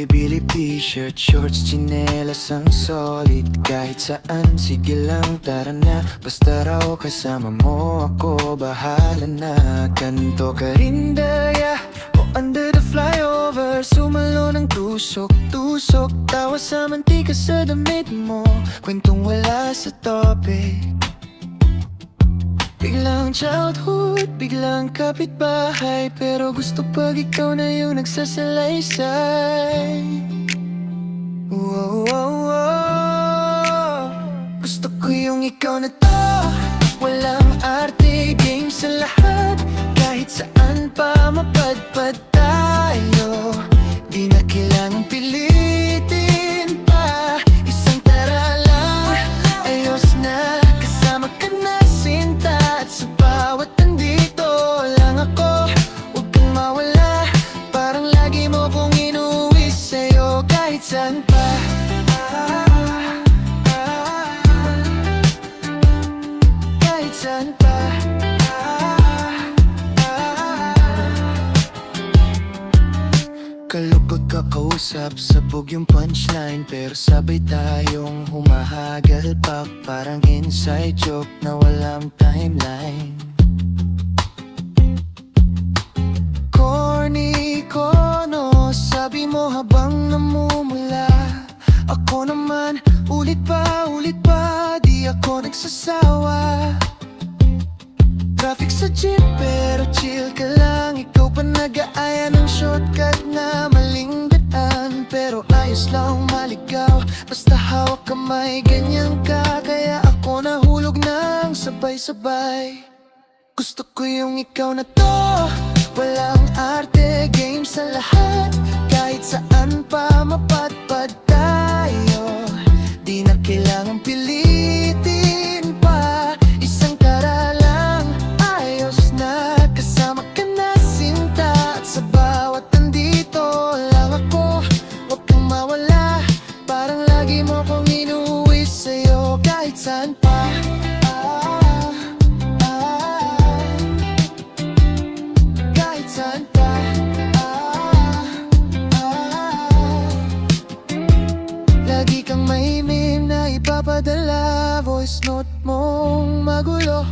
bili-bili t-shirt, shorts, tsinelas ang solid. Kahit saan, sige lang tara na. Basta raw kasama mo ako, bahala na. Kanto ka rin daya o under the flyover, sumalo ng tusok-tusok, tawa sa mantika sa damit mo, kwentong wala sa topic. Biglang childhood, biglang kapitbahay, pero gusto pag ikaw na yung nagsasalaysay. Wow, wow, wow. Gusto ko yung ikaw na to, walang arte, game sa lahat. Kahit saan pa mapadpad tayo, di na kailangang pilitin pa. Isang tara lang, ayos na, kasama ka na sinta. At sa bawat nandito lang ako, huwag kang mawala. Parang lagi mo kong inuwi sa'yo kahit saan pa. Kahit saan pa. Kalupag kakausap, sabog yung punchline, pero sabay tayong humahagalpak. Parang inside joke na walang timeline. Corny ko no, sabi mo habang namumula. Ako naman, ulit pa, di ako nagsasawa. Traffic sa jeep pero chill ka lang. Ikaw pa nag-aaya ng shortcut na maling daan, pero ayos lang maligaw, basta hawak kamay, ganyan ka. Kaya ako nahulog ng sabay-sabay. Gusto ko yung ikaw na to, walang arte, game sa lahat. Kahit saan pa mapadpad tayo, di na kailangang pilitin pa. Isang tara lang, ayos na, kasama ka na sinta. At sa bawat nandito lang ako, huwag kang mawala. Parang lagi mo kong inuwi sa'yo kahit saan pa. Kahit saan pa. Lagi kang may meme na ipapadala, voice note mong magulo,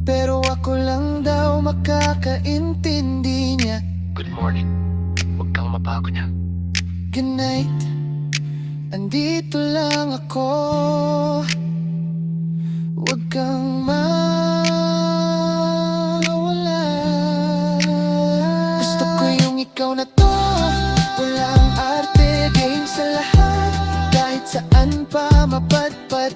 pero ako lang daw makakaintindi niya. Good morning, huwag kang mabago niya. Good night, andito lang ako. Huwag kang mawala. Gusto ko yung ikaw na to, walang arte, game sa lahat. Kahit saan pa mapadpad